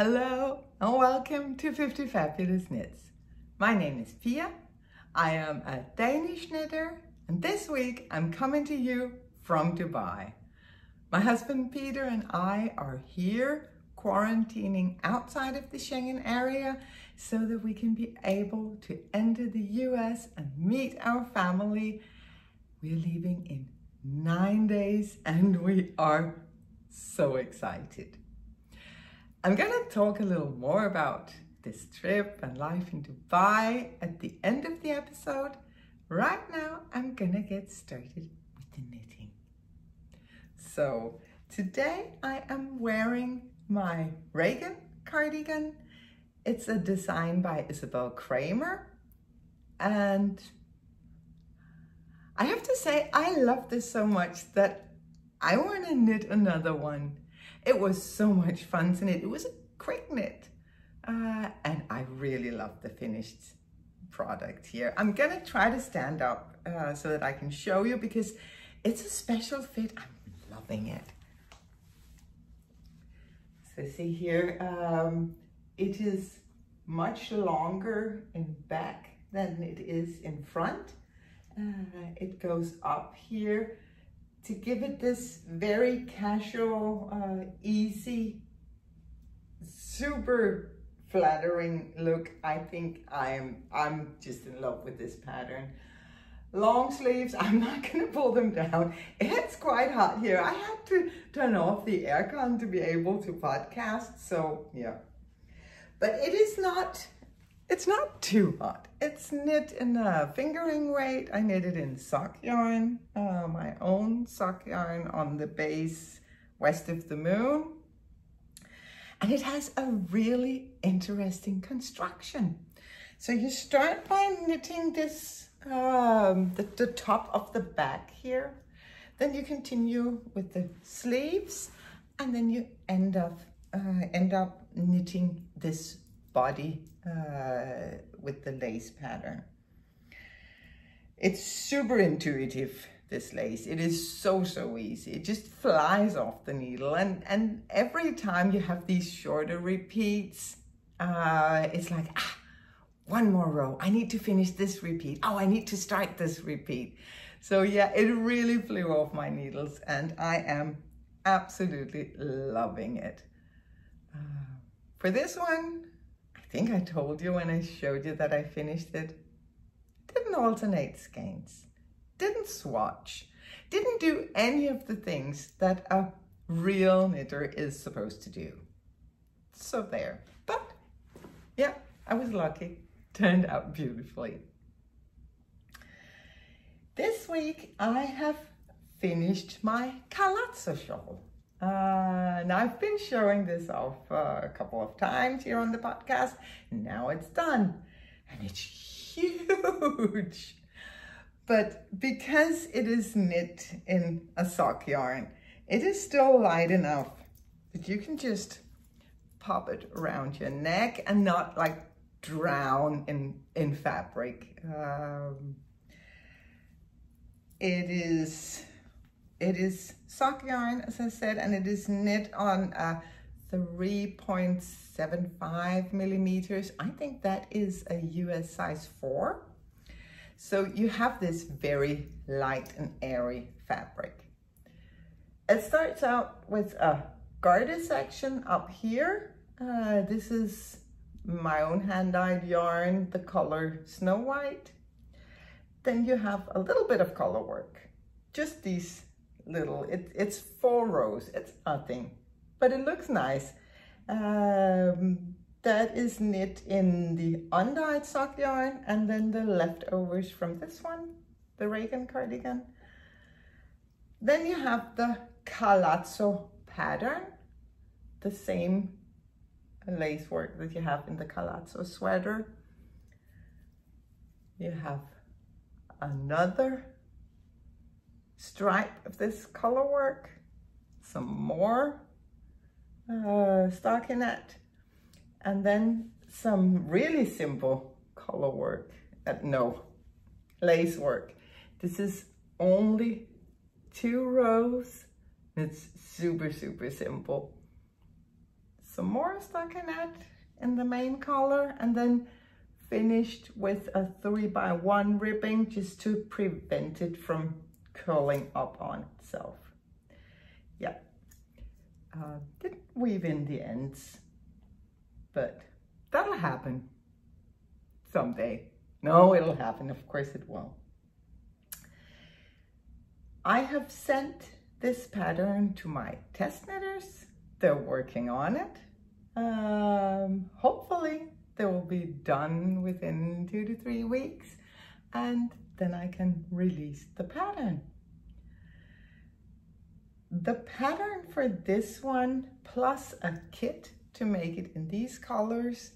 Hello and welcome to 50 Fabulous Knits. My name is Pia. I am a Danish knitter and this week I'm coming to you from Dubai. My husband Peter and I are here quarantining outside of the Schengen area so that we can be able to enter the US and meet our family. We're leaving in 9 days and we are so excited. I'm going to talk a little more about this trip and life in Dubai at the end of the episode. Right now, I'm going to get started with the knitting. So today I am wearing my Reagan cardigan. It's a design by Isabel Kramer. And I have to say, I love this so much that I want to knit another one. It was so much fun to knit. It was a quick knit. And I really love the finished product here. I'm going to try to stand up so that I can show you because it's a special fit. I'm loving it. So see here, it is much longer in back than it is in front. It goes up here to give it this very casual, easy, super flattering look. I think I'm just in love with this pattern. Long sleeves, I'm not gonna pull them down. It's quite hot here. I had to turn off the aircon to be able to podcast, so yeah. But it's not too hot. It's knit in a fingering weight. I knit it in sock yarn, my own sock yarn on the base West of the Moon. And it has a really interesting construction. So you start by knitting this, the top of the back here. Then you continue with the sleeves, and then you end up knitting this body with the lace pattern. It's super intuitive, this lace. It is so easy. It just flies off the needle, and every time you have these shorter repeats, it's like, one more row. I need to finish this repeat. Oh, I need to start this repeat. So yeah, it really flew off my needles and I am absolutely loving it. For this one, I think I told you when I showed you that I finished it. Didn't alternate skeins, didn't swatch, didn't do any of the things that a real knitter is supposed to do. So there, but yeah, I was lucky. Turned out beautifully. This week I have finished my Palazzo shawl. Now I've been showing this off a couple of times here on the podcast. Now it's done and it's huge. But because it is knit in a sock yarn, it is still light enough that you can just pop it around your neck and not like drown in fabric. It is sock yarn, as I said, and it is knit on 3.75 millimeters. I think that is a US size 4. So you have this very light and airy fabric. It starts out with a garter section up here. This is my own hand-dyed yarn, the color Snow White. Then you have a little bit of color work, just these little, it's 4 rows, it's nothing, but it looks nice. That is knit in the undyed sock yarn, and then the leftovers from this one, the Reagan cardigan. Then you have the Palazzo pattern, the same lace work that you have in the Palazzo sweater. You have another stripe of this color work, some more stockinette, and then some really simple color work, lace work. This is only 2 rows. It's super simple. some more stockinette in the main color, and then finished with a 3x1 ribbing just to prevent it from curling up on itself. Yeah, didn't weave in the ends, but that'll happen someday. No, it'll happen, of course it will. I have sent this pattern to my test knitters. They're working on it. Hopefully they will be done within 2 to 3 weeks, and then I can release the pattern. The pattern for this one, plus a kit to make it in these colors,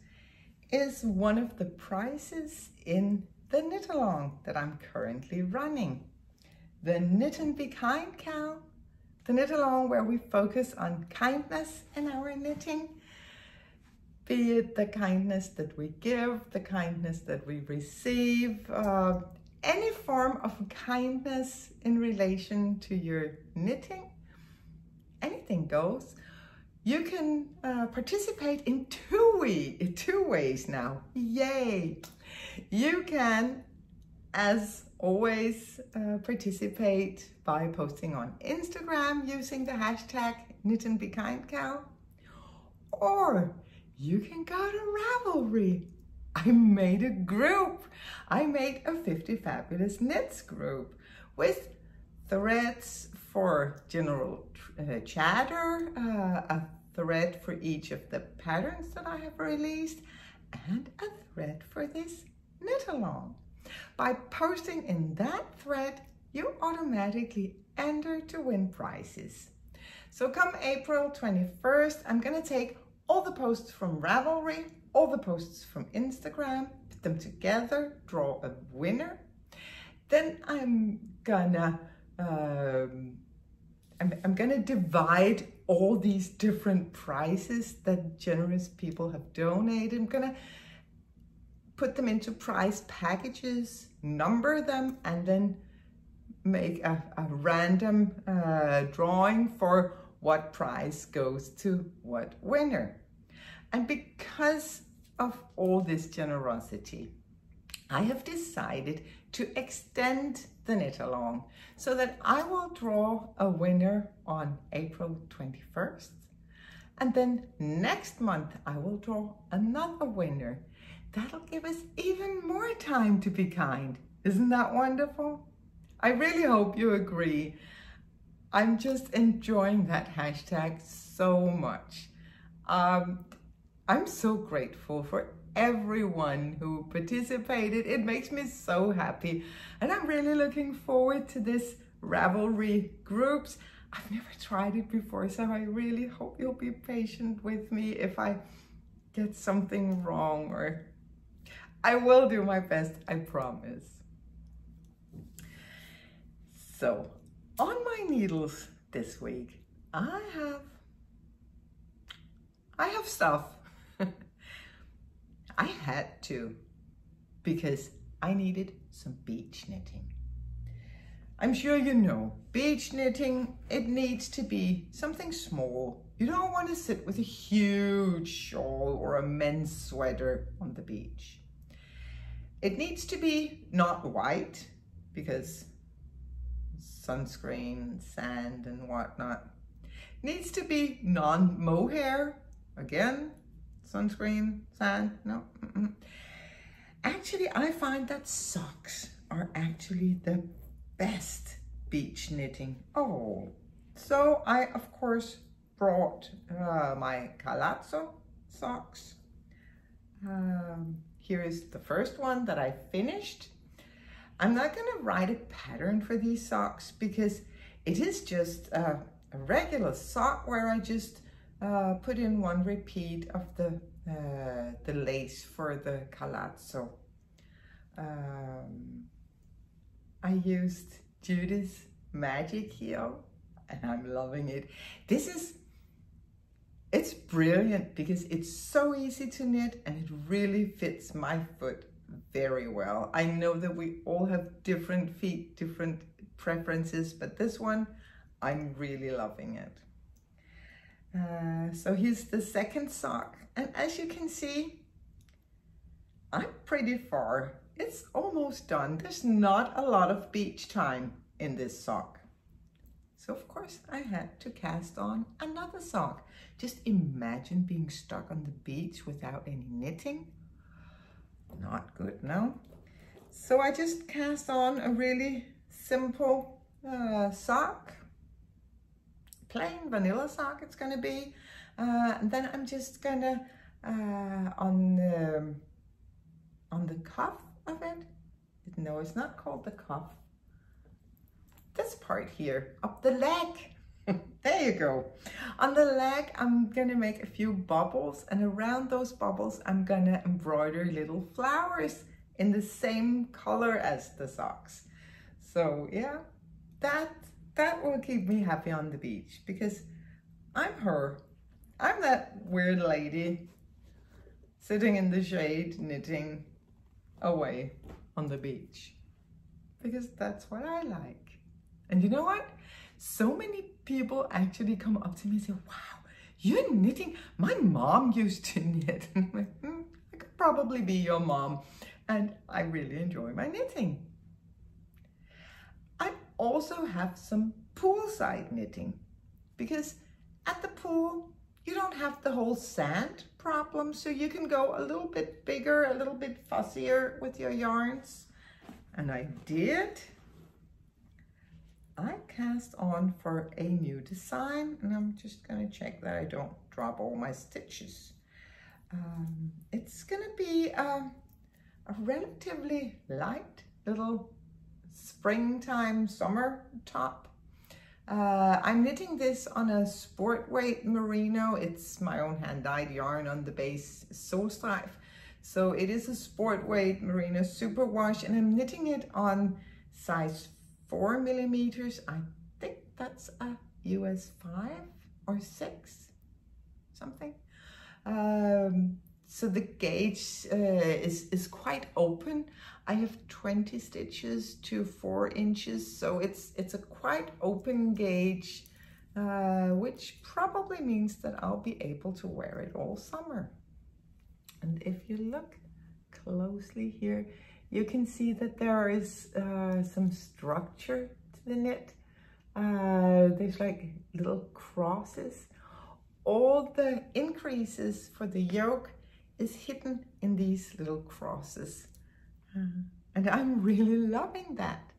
is one of the prizes in the Knitalong that I'm currently running. The Knit and Be Kind Cow, the Knitalong where we focus on kindness in our knitting, be it the kindness that we give, the kindness that we receive, any form of kindness in relation to your knitting, anything goes. You can participate in two ways now. Yay! You can, as always, participate by posting on Instagram using the hashtag #KnitAndBeKindCow, or you can go to Ravelry. I made a group. I made a 50Fabulous Knits group with threads for general chatter, a thread for each of the patterns that I have released, and a thread for this Knitalong. By posting in that thread, you automatically enter to win prizes. So come April 21st, I'm gonna take all the posts from Ravelry, all the posts from Instagram, put them together, draw a winner. Then I'm gonna divide all these different prizes that generous people have donated. I'm gonna put them into prize packages, number them, and then make a random drawing for what prize goes to what winner. And because of all this generosity, I have decided to extend the Knitalong so that I will draw a winner on April 21st. And then next month, I will draw another winner. That'll give us even more time to be kind. Isn't that wonderful? I really hope you agree. I'm just enjoying that hashtag so much. I'm so grateful for everyone who participated. It makes me so happy. And I'm really looking forward to this Ravelry groups. I've never tried it before, so I really hope you'll be patient with me if I get something wrong, or I will do my best, I promise. So, on my needles this week, I have stuff. I had to, because I needed some beach knitting. I'm sure you know, beach knitting, it needs to be something small. You don't want to sit with a huge shawl or a men's sweater on the beach. It needs to be not white, because sunscreen, sand and whatnot. It needs to be non-mohair, again, sunscreen, sand, no. Actually, I find that socks are actually the best beach knitting. Oh, so I, of course, brought my Palazzo socks. Here is the first one that I finished. I'm not gonna write a pattern for these socks because it is just a regular sock where I just put in one repeat of the lace for the Palazzo. I used Judy's Magic Heel and I'm loving it. It's brilliant because it's so easy to knit and it really fits my foot very well. I know that we all have different feet, different preferences, but this one, I'm really loving it. So here's the second sock. And as you can see, I'm pretty far. It's almost done. There's not a lot of beach time in this sock. So of course I had to cast on another sock. Just imagine being stuck on the beach without any knitting. Not good, no? So I just cast on a really simple sock. Plain vanilla sock it's gonna be. And then I'm just gonna, on the cuff of it, no, it's not called the cuff. This part here, up the leg. There you go. On the leg, I'm gonna make a few bubbles, and around those bubbles, I'm gonna embroider little flowers in the same color as the socks. So yeah, that will keep me happy on the beach, because I'm her. I'm that weird lady sitting in the shade knitting away on the beach, because that's what I like. And you know what? So many people actually come up to me and say, wow, you're knitting. My mom used to knit. And I'm like, I could probably be your mom. And I really enjoy my knitting. I also have some poolside knitting, because at the pool, you don't have the whole sand problem. So you can go a little bit bigger, a little bit fussier with your yarns. And I did. I cast on for a new design, and I'm just gonna check that I don't drop all my stitches. It's gonna be a relatively light little springtime summer top. I'm knitting this on a sport weight merino. It's my own hand-dyed yarn on the base Solstrife. So it is a sport weight merino superwash, and I'm knitting it on size 4 millimeters. I think that's a US 5 or 6, something. So the gauge is quite open. I have 20 stitches to 4 inches, so it's a quite open gauge, which probably means that I'll be able to wear it all summer. And if you look closely here, you can see that there is some structure to the knit. There's like little crosses. All the increases for the yoke is hidden in these little crosses. And I'm really loving that.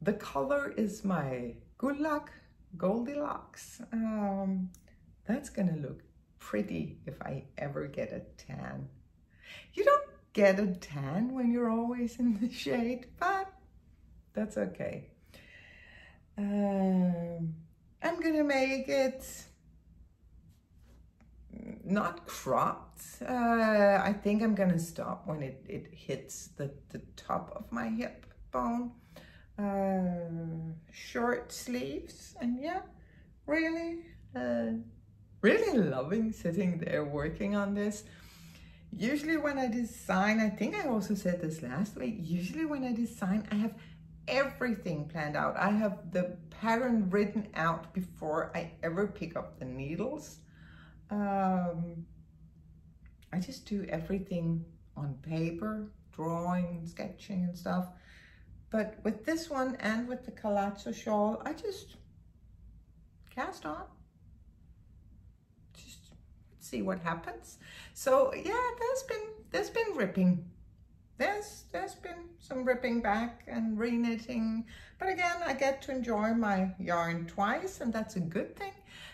The color is my Good Luck Goldilocks. That's gonna look pretty if I ever get a tan. You don't get a tan when you're always in the shade, but that's okay. I'm gonna make it not cropped. I think I'm gonna stop when it hits the top of my hip bone. Short sleeves, and yeah, really loving sitting there working on this. Usually when I design, I think I also said this last week, usually when I design, I have everything planned out. I have the pattern written out before I ever pick up the needles. I just do everything on paper, drawing, sketching and stuff. But with this one and with the Palazzo shawl, I just cast on. Just see what happens. So yeah, there's been ripping. There's been some ripping back and re-knitting. But again, I get to enjoy my yarn twice, and that's a good thing,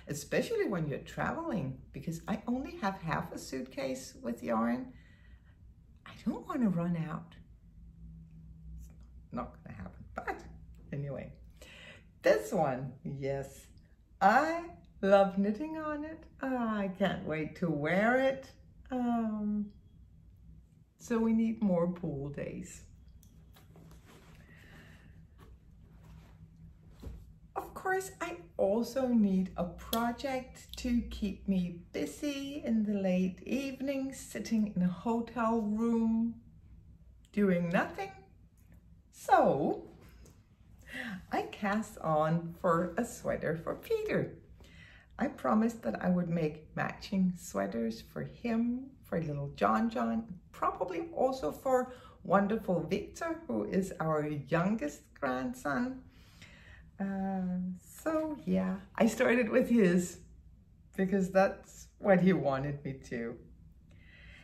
especially when you're traveling, because I only have half a suitcase with yarn. I don't want to run out. It's not gonna happen, but anyway. This one, yes, I love knitting on it. I can't wait to wear it. So we need more pool days. Of course, I also need a project to keep me busy in the late evenings, sitting in a hotel room, doing nothing. So I cast on for a sweater for Peter. I promised that I would make matching sweaters for him, for little John, probably also for wonderful Victor, who is our youngest grandson. So yeah, I started with his because that's what he wanted me to.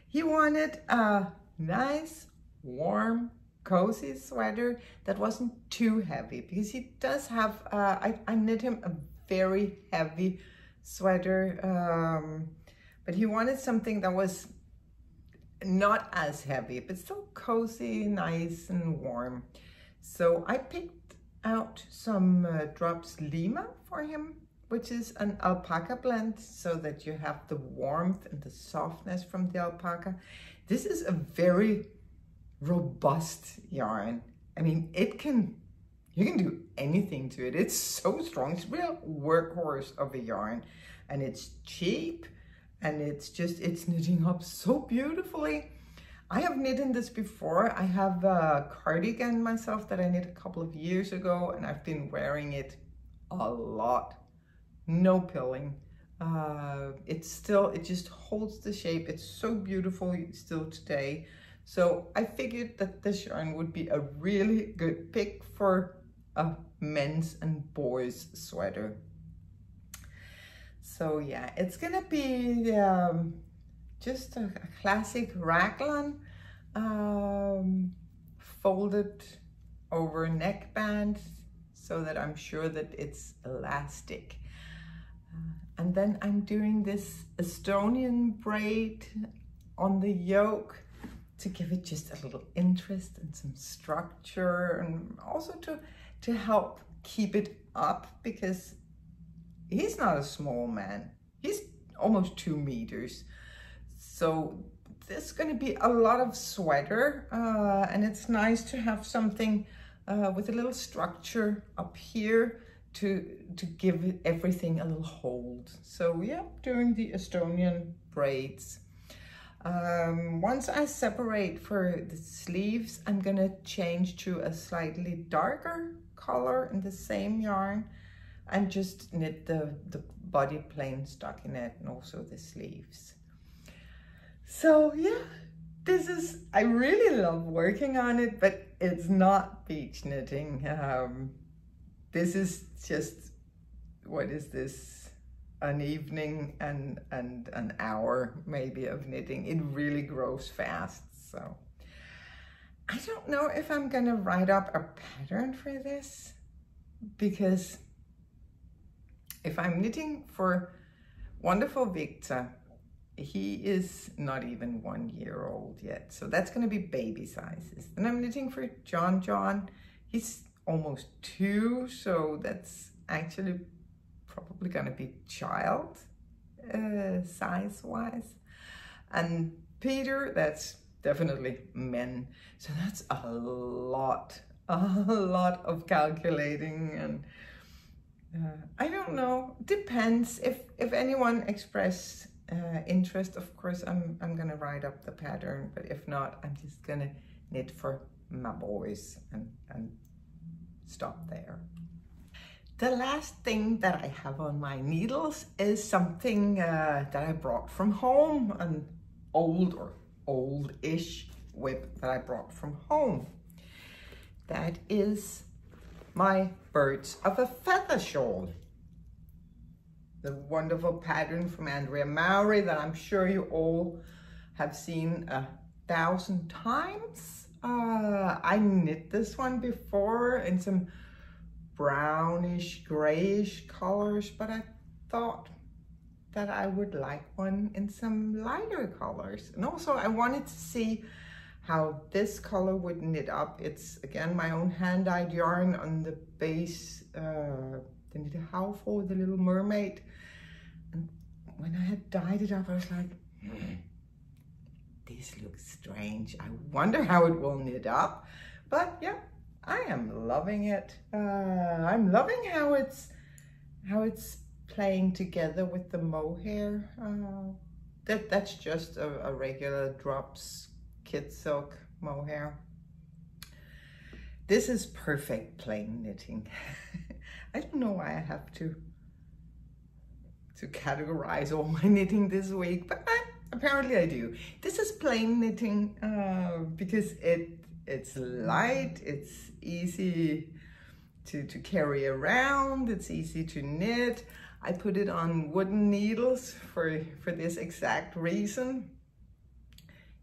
He wanted a nice, warm, cozy sweater that wasn't too heavy, because he does have, I knit him a very heavy sweater, but he wanted something that was not as heavy, but still cozy, nice and warm. So I picked out some Drops Lima for him, which is an alpaca blend, so that you have the warmth and the softness from the alpaca. This is a very robust yarn. I mean, you can do anything to it. It's so strong. It's a real workhorse of a yarn, and it's cheap, and it's knitting up so beautifully. I have knitted this before. I have a cardigan myself that I knit a couple of years ago, and I've been wearing it a lot. No pilling. It just holds the shape. It's so beautiful still today. So I figured that this yarn would be a really good pick for a men's and boys sweater. So yeah, it's gonna be just a classic raglan, folded over neckband, so that I'm sure that it's elastic. And then I'm doing this Estonian braid on the yoke to give it just a little interest and some structure, and also to help keep it up, because he's not a small man. He's almost 2 meters. So there's going to be a lot of sweater, and it's nice to have something with a little structure up here to give everything a little hold. So yeah, doing the Estonian braids. Once I separate for the sleeves, I'm gonna change to a slightly darker color in the same yarn and just knit the body plain stockinette and also the sleeves. So yeah, I really love working on it, but it's not beach knitting. This is just, what is this? An evening and an hour maybe of knitting. It really grows fast. So I don't know if I'm gonna write up a pattern for this, because if I'm knitting for wonderful Victor, he is not even 1 year old yet. So that's gonna be baby sizes. And I'm knitting for John. He's almost 2, so that's actually probably gonna be child size-wise. And Peter, that's definitely men. So that's a lot of calculating, and I don't know, depends. If anyone express interest, of course I'm gonna write up the pattern, but if not, I'm just gonna knit for my boys and stop there. The last thing that I have on my needles is something that I brought from home, an old-ish whip that I brought from home. That is my Birds of a Feather shawl. The wonderful pattern from Andrea Mowry that I'm sure you all have seen 1,000 times. I knit this one before in some brownish, grayish colors, but I thought that I would like one in some lighter colors. And also I wanted to see how this color would knit up. It's again my own hand-dyed yarn on the base, the knit how for the Little Mermaid. And when I had dyed it up, I was like, this looks strange. I wonder how it will knit up. But yeah, I am loving it. I'm loving how it's playing together with the mohair. That's just a regular Drops Kid Silk mohair. This is perfect plain knitting. I don't know why I have to categorize all my knitting this week, but apparently I do. This is plain knitting because it's light, it's easy to carry around, it's easy to knit. I put it on wooden needles for this exact reason.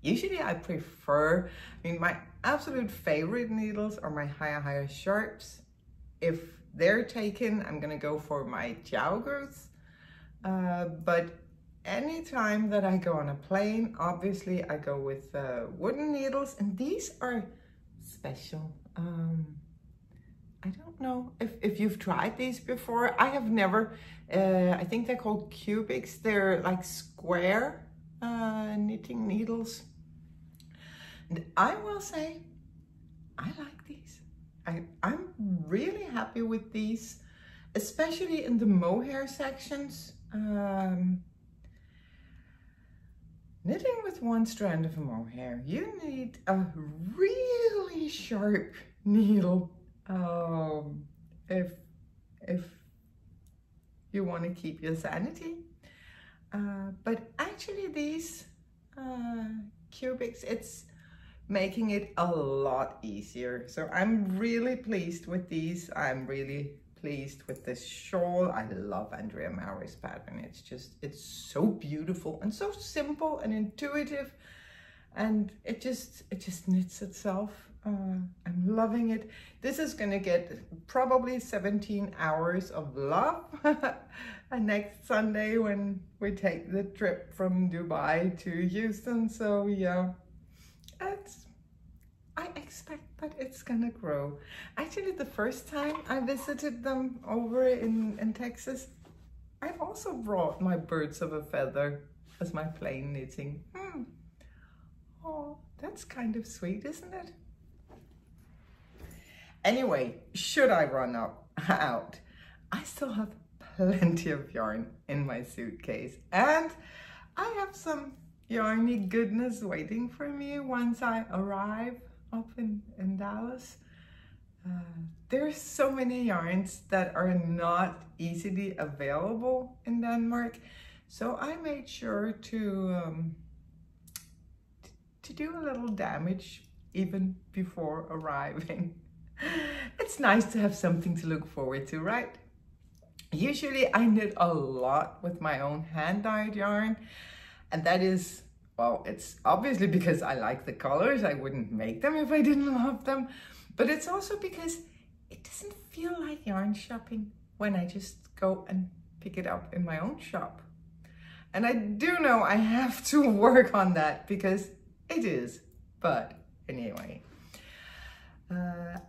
Usually I prefer, my absolute favorite needles are my higher sharps. If they're taken, I'm gonna go for my joggers. But anytime that I go on a plane, obviously I go with wooden needles, and these are special. I don't know if you've tried these before. I have never. I think they're called cubics. They're like square knitting needles. And I will say, I like these. I'm really happy with these, especially in the mohair sections. Knitting with one strand of mohair, you need a really sharp needle if you want to keep your sanity. But actually these cubics, it's making it a lot easier. So I'm really pleased with these. I'm really pleased with this shawl. I love Andrea Maury's pattern. It's so beautiful and so simple and intuitive, and it just knits itself. I'm loving it. This is gonna get probably 17 hours of love next Sunday when we take the trip from Dubai to Houston. So yeah, I expect that it's gonna grow. Actually, the first time I visited them over in Texas, I also brought my birds of a feather as my plain knitting. Oh, that's kind of sweet, isn't it? Anyway, should I run out, I still have plenty of yarn in my suitcase, and I have some yarny goodness waiting for me once I arrive up in Dallas. There's so many yarns that are not easily available in Denmark, so I made sure to do a little damage even before arriving. It's nice to have something to look forward to, right? Usually I knit a lot with my own hand-dyed yarn, and that is, well, it's obviously because I like the colors. I wouldn't make them if I didn't love them, but it's also because it doesn't feel like yarn shopping when I just go and pick it up in my own shop. And I do know I have to work on that because it is, but anyway.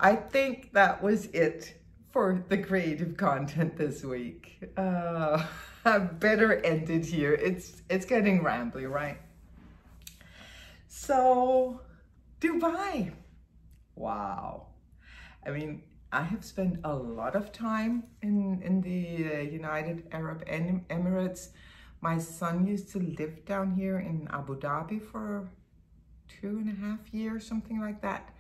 I think that was it for the creative content this week. I better end it here. It's getting rambly, right? So, Dubai. Wow. I have spent a lot of time in the United Arab Emirates. My son used to live down here in Abu Dhabi for 2.5 years, something like that.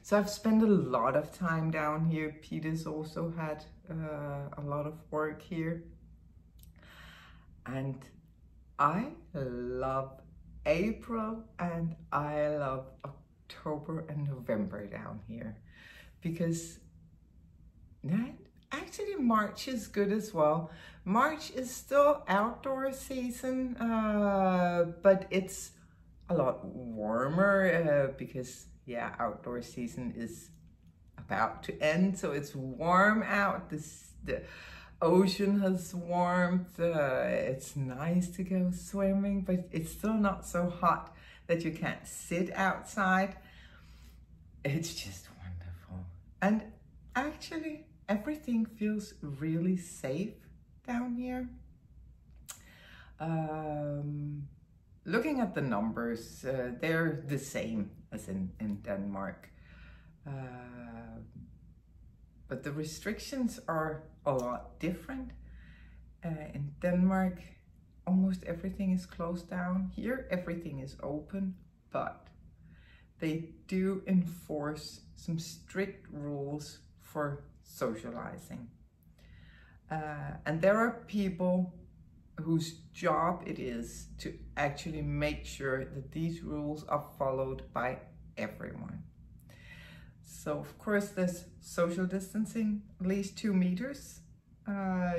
So I've spent a lot of time down here. Peter's also had a lot of work here. And I love April and I love October and November down here, because actually March is good as well. March is still outdoor season, but it's a lot warmer because yeah, outdoor season is about to end, so it's warm out. The ocean has warmth. It's nice to go swimming, but it's still not so hot that you can't sit outside. It's just wonderful. And actually, everything feels really safe down here. Looking at the numbers, they're the same as in Denmark. But the restrictions are a lot different. In Denmark, almost everything is closed down. Here, everything is open, but they do enforce some strict rules for socializing. And there are people whose job it is to actually make sure that these rules are followed by everyone. So of course there's social distancing, at least 2 meters.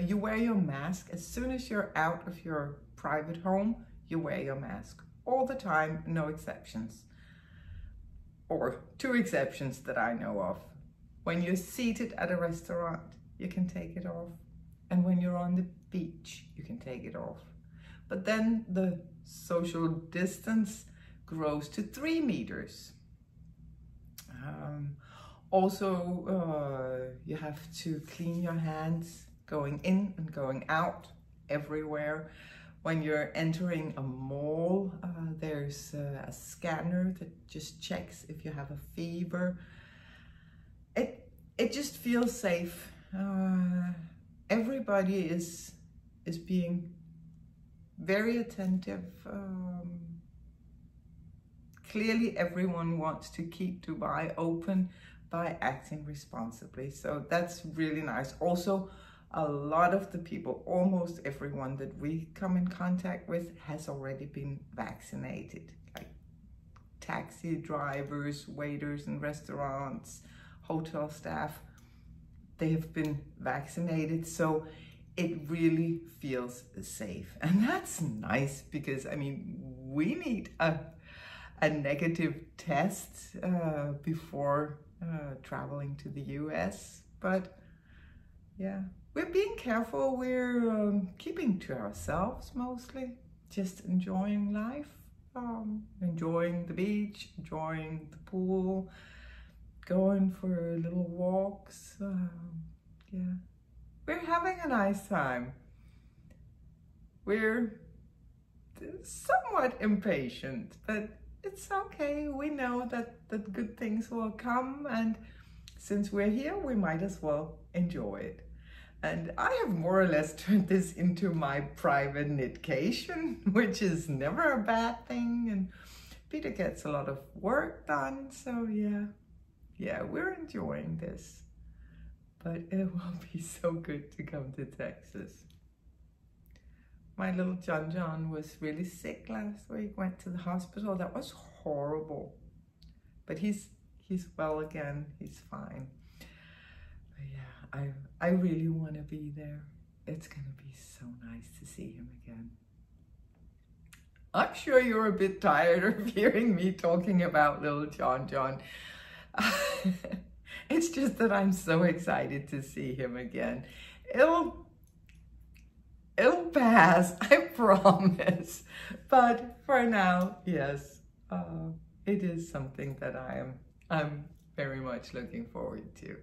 You wear your mask as soon as you're out of your private home. You wear your mask all the time, no exceptions. Or 2 exceptions that I know of. When you're seated at a restaurant, you can take it off. And when you're on the beach, you can take it off. But then the social distance grows to 3 meters. Also, you have to clean your hands going in and going out everywhere. When you're entering a mall, there's a scanner that just checks if you have a fever. It just feels safe. Everybody is being very attentive. Clearly everyone wants to keep Dubai open by acting responsibly. So that's really nice. Also, a lot of the people, almost everyone that we come in contact with has already been vaccinated. Like taxi drivers, waiters in restaurants, hotel staff, they have been vaccinated. So it really feels safe. And that's nice because, I mean, we need a negative test before traveling to the US. But yeah, we're being careful. We're keeping to ourselves mostly, just enjoying life, enjoying the beach, enjoying the pool, going for little walks. Yeah, we're having a nice time. We're somewhat impatient, but it's okay. We know that good things will come, and since we're here, we might as well enjoy it. And I have more or less turned this into my private knitcation, which is never a bad thing. And Peter gets a lot of work done. So yeah, we're enjoying this. But it will be so good to come to Texas. My little John was really sick last week, went to the hospital. That was horrible. But he's well again, he's fine. But yeah, I really want to be there. It's gonna be so nice to see him again. I'm sure you're a bit tired of hearing me talking about little John. It's just that I'm so excited to see him again. It'll pass, I promise. But for now, yes, it is something that I'm very much looking forward to.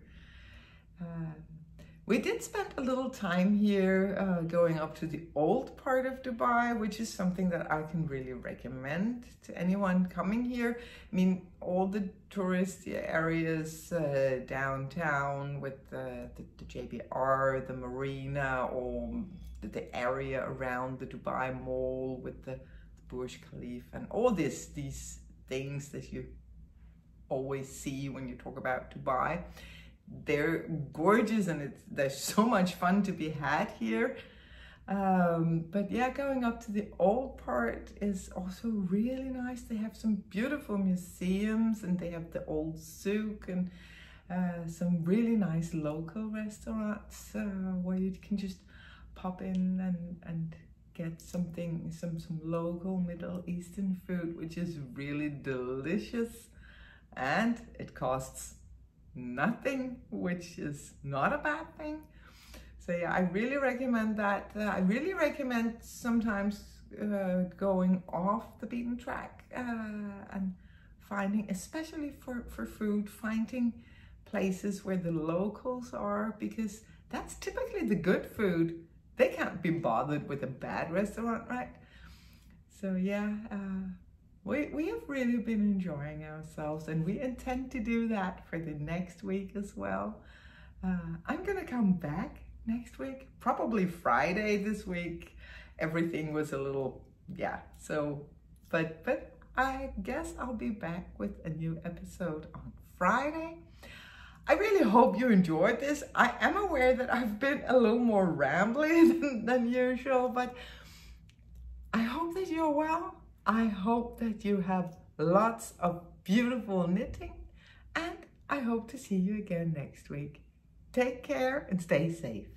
We did spend a little time here going up to the old part of Dubai, which is something that I can really recommend to anyone coming here. I mean, all the touristy areas downtown with the JBR, the marina, or the area around the Dubai Mall with the Burj Khalifa and all these things that you always see when you talk about Dubai. They're gorgeous, and there's so much fun to be had here. But yeah, going up to the old part is also really nice. They have some beautiful museums, and they have the old souk and some really nice local restaurants where you can just pop in and get some local Middle Eastern food, which is really delicious, and it costs nothing, which is not a bad thing. So yeah, I really recommend that. I really recommend sometimes going off the beaten track and finding, especially for food, finding places where the locals are, because that's typically the good food. They can't be bothered with a bad restaurant, right? So yeah, we have really been enjoying ourselves, and we intend to do that for the next week as well. I'm gonna come back next week, probably Friday this week. Everything was a little, yeah, so, but I guess I'll be back with a new episode on Friday. I really hope you enjoyed this. I am aware that I've been a little more rambly than usual, but I hope that you're well. I hope that you have lots of beautiful knitting, and I hope to see you again next week. Take care and stay safe.